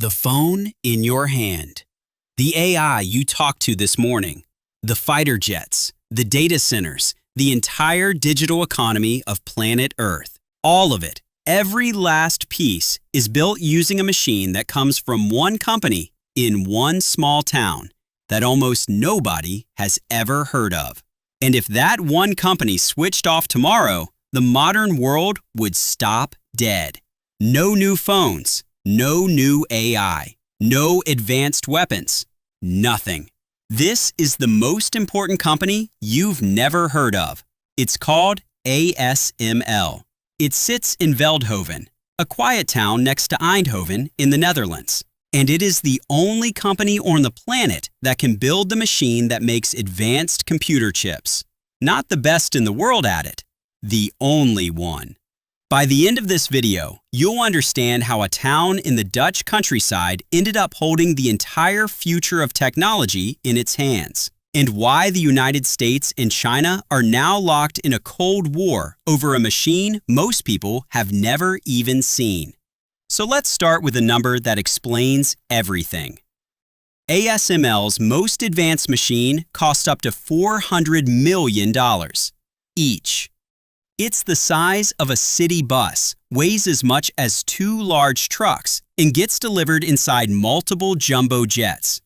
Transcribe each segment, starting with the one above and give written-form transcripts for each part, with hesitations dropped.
The phone in your hand, the AI you talked to this morning, the fighter jets, the data centers, the entire digital economy of planet Earth. All of it, every last piece, is built using a machine that comes from one company in one small town that almost nobody has ever heard of. And if that one company switched off tomorrow, the modern world would stop dead. No new phones, no new AI, no advanced weapons, nothing. This is the most important company you've never heard of. It's called ASML. It sits in Veldhoven, a quiet town next to Eindhoven in the Netherlands. And it is the only company on the planet that can build the machine that makes advanced computer chips. Not the best in the world at it, the only one. By the end of this video, you'll understand how a town in the Dutch countryside ended up holding the entire future of technology in its hands, and why the United States and China are now locked in a Cold War over a machine most people have never even seen. So let's start with a number that explains everything. ASML's most advanced machine cost up to $400 million each. It's the size of a city bus, weighs as much as 2 large trucks, and gets delivered inside multiple jumbo jets.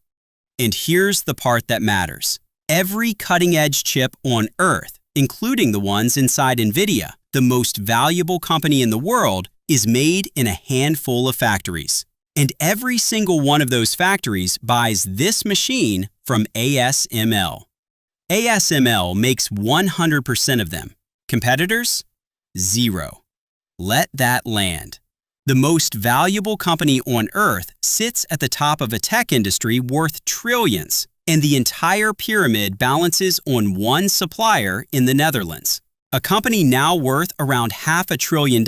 And here's the part that matters. Every cutting-edge chip on Earth, including the ones inside Nvidia, the most valuable company in the world, is made in a handful of factories. And every single one of those factories buys this machine from ASML. ASML makes 100% of them. Competitors? Zero. Let that land. The most valuable company on Earth sits at the top of a tech industry worth trillions, and the entire pyramid balances on one supplier in the Netherlands. A company now worth around $500 billion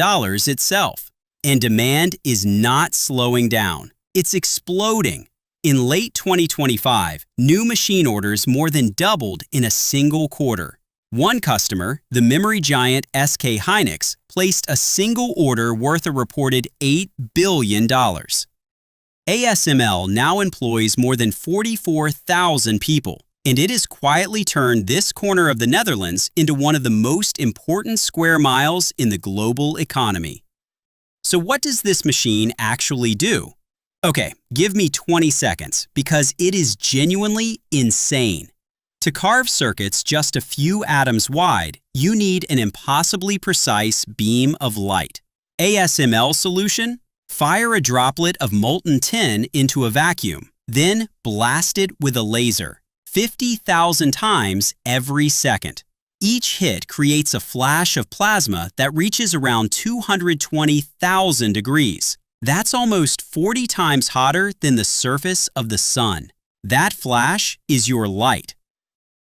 itself. And demand is not slowing down. It's exploding. In late 2025, new machine orders more than doubled in a single quarter. One customer, the memory giant SK Hynix, placed a single order worth a reported $8 billion. ASML now employs more than 44,000 people, and it has quietly turned this corner of the Netherlands into one of the most important square miles in the global economy. So what does this machine actually do? Okay, give me 20 seconds, because it is genuinely insane. To carve circuits just a few atoms wide, you need an impossibly precise beam of light. ASML's solution? Fire a droplet of molten tin into a vacuum, then blast it with a laser, 50,000 times every second. Each hit creates a flash of plasma that reaches around 220,000 degrees. That's almost 40 times hotter than the surface of the sun. That flash is your light.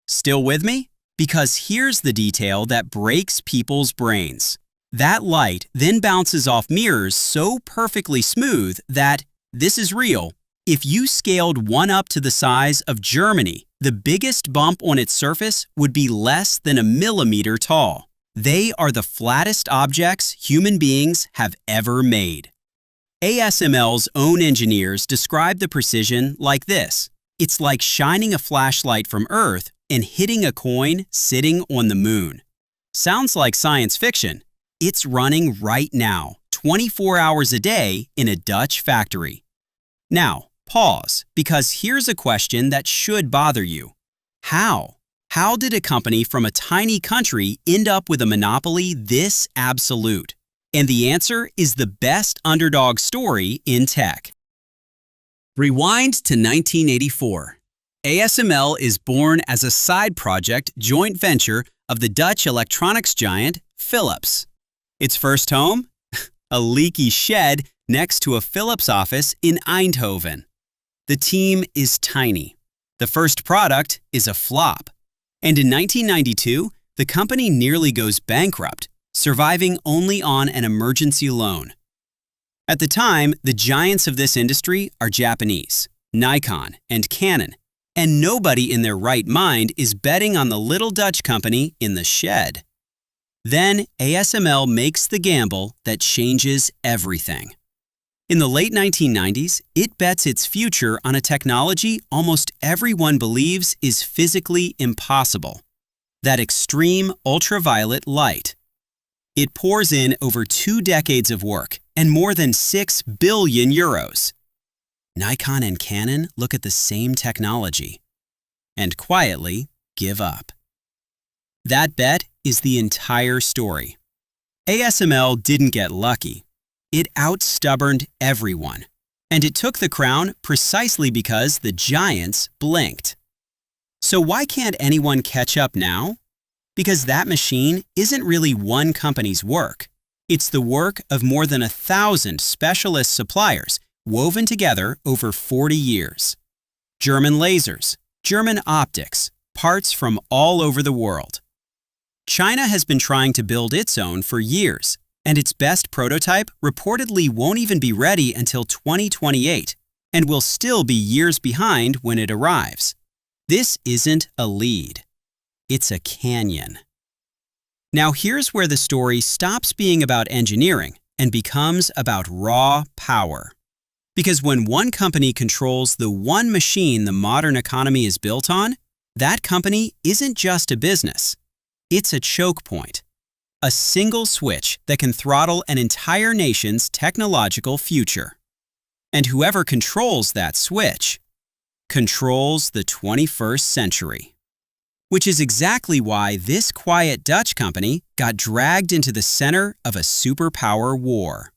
Still with me? Because here's the detail that breaks people's brains. That light then bounces off mirrors so perfectly smooth that, this is real, if you scaled one up to the size of Germany, the biggest bump on its surface would be less than a millimeter tall. They are the flattest objects human beings have ever made. ASML's own engineers describe the precision like this. It's like shining a flashlight from Earth and hitting a coin sitting on the moon. Sounds like science fiction. It's running right now, 24 hours a day in a Dutch factory. Now, pause, because here's a question that should bother you. How? How did a company from a tiny country end up with a monopoly this absolute? And the answer is the best underdog story in tech. Rewind to 1984. ASML is born as a side project joint venture of the Dutch electronics giant Philips. Its first home? A leaky shed next to a Philips office in Eindhoven. The team is tiny. The first product is a flop. And in 1992, the company nearly goes bankrupt, surviving only on an emergency loan. At the time, the giants of this industry are Japanese, Nikon and Canon, and nobody in their right mind is betting on the little Dutch company in the shed. Then ASML makes the gamble that changes everything. In the late 1990s, it bets its future on a technology almost everyone believes is physically impossible: that extreme ultraviolet light. It pours in over 2 decades of work and more than 6 billion euros. Nikon and Canon look at the same technology and quietly give up. That bet is the entire story. ASML didn't get lucky. It out-stubborned everyone, and it took the crown precisely because the giants blinked. So why can't anyone catch up now? Because that machine isn't really one company's work. It's the work of more than 1,000 specialist suppliers woven together over 40 years. German lasers, German optics, parts from all over the world. China has been trying to build its own for years, and its best prototype reportedly won't even be ready until 2028 and will still be years behind when it arrives. This isn't a lead. It's a canyon. Now here's where the story stops being about engineering and becomes about raw power. Because when one company controls the one machine the modern economy is built on, that company isn't just a business. It's a choke point. A single switch that can throttle an entire nation's technological future. And whoever controls that switch controls the 21st century. Which is exactly why this quiet Dutch company got dragged into the center of a superpower war.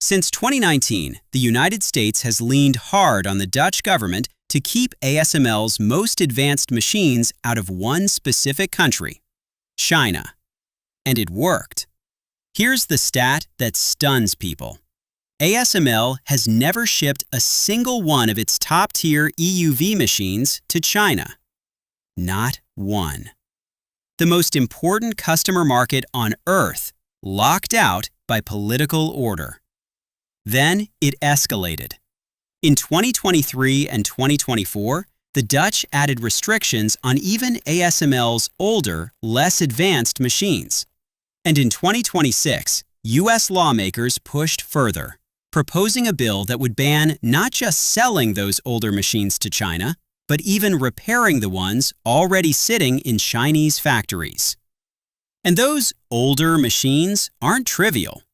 Since 2019, the United States has leaned hard on the Dutch government to keep ASML's most advanced machines out of one specific country, China. And it worked. Here's the stat that stuns people. ASML has never shipped a single one of its top-tier EUV machines to China. Not one. The most important customer market on Earth, locked out by political order. Then it escalated. In 2023 and 2024, the Dutch added restrictions on even ASML's older, less advanced machines. And in 2026, U.S. lawmakers pushed further, proposing a bill that would ban not just selling those older machines to China, but even repairing the ones already sitting in Chinese factories. And those older machines aren't trivial.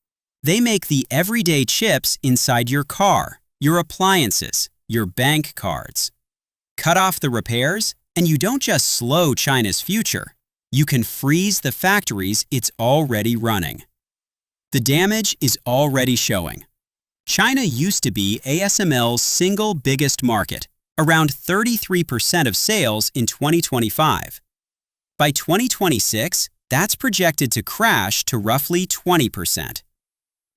They make the everyday chips inside your car, your appliances, your bank cards. Cut off the repairs, and you don't just slow China's future. You can freeze the factories it's already running. The damage is already showing. China used to be ASML's single biggest market, around 33% of sales in 2025. By 2026, that's projected to crash to roughly 20%.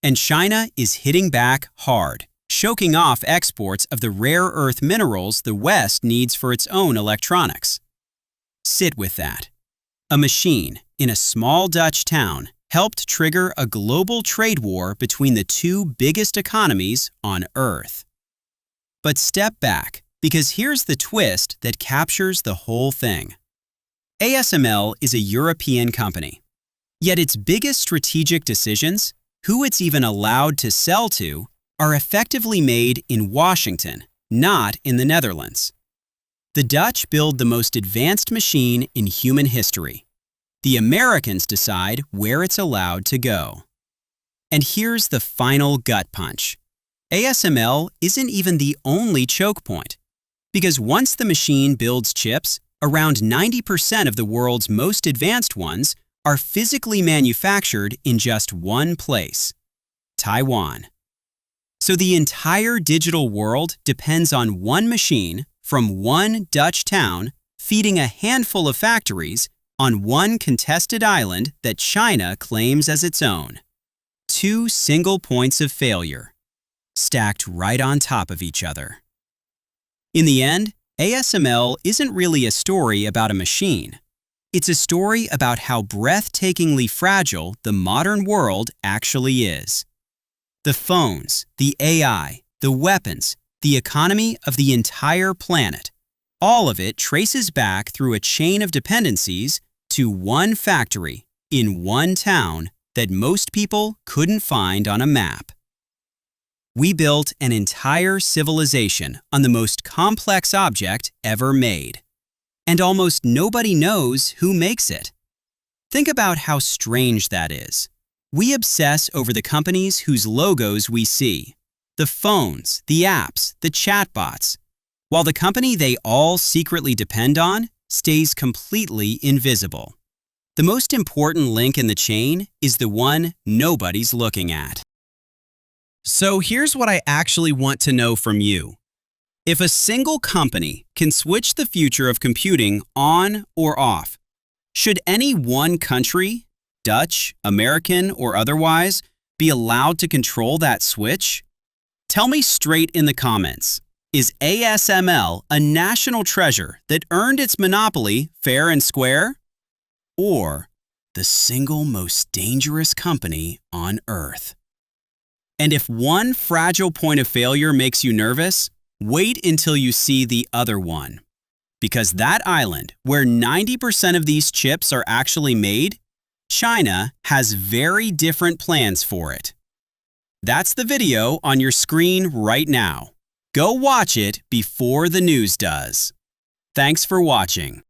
And China is hitting back hard, choking off exports of the rare earth minerals the West needs for its own electronics. Sit with that. A machine in a small Dutch town helped trigger a global trade war between the two biggest economies on Earth. But step back, because here's the twist that captures the whole thing. ASML is a European company. Yet its biggest strategic decisions, who it's even allowed to sell to, are effectively made in Washington, not in the Netherlands. The Dutch build the most advanced machine in human history. The Americans decide where it's allowed to go. And here's the final gut punch. ASML isn't even the only choke point. Because once the machine builds chips, around 90% of the world's most advanced ones are physically manufactured in just one place: Taiwan. So the entire digital world depends on one machine from one Dutch town feeding a handful of factories on one contested island that China claims as its own. 2 single points of failure, stacked right on top of each other. In the end, ASML isn't really a story about a machine. It's a story about how breathtakingly fragile the modern world actually is. The phones, the AI, the weapons, the economy of the entire planet, all of it traces back through a chain of dependencies to one factory in one town that most people couldn't find on a map. We built an entire civilization on the most complex object ever made. And almost nobody knows who makes it. Think about how strange that is. We obsess over the companies whose logos we see, the phones, the apps, the chatbots, while the company they all secretly depend on stays completely invisible. The most important link in the chain is the one nobody's looking at. So here's what I actually want to know from you. If a single company can switch the future of computing on or off, should any one country, Dutch, American, or otherwise, be allowed to control that switch? Tell me straight in the comments. Is ASML a national treasure that earned its monopoly fair and square? Or the single most dangerous company on Earth? And if one fragile point of failure makes you nervous, wait until you see the other one. Because that island, where 90% of these chips are actually made, China has very different plans for it. That's the video on your screen right now. Go watch it before the news does. Thanks for watching.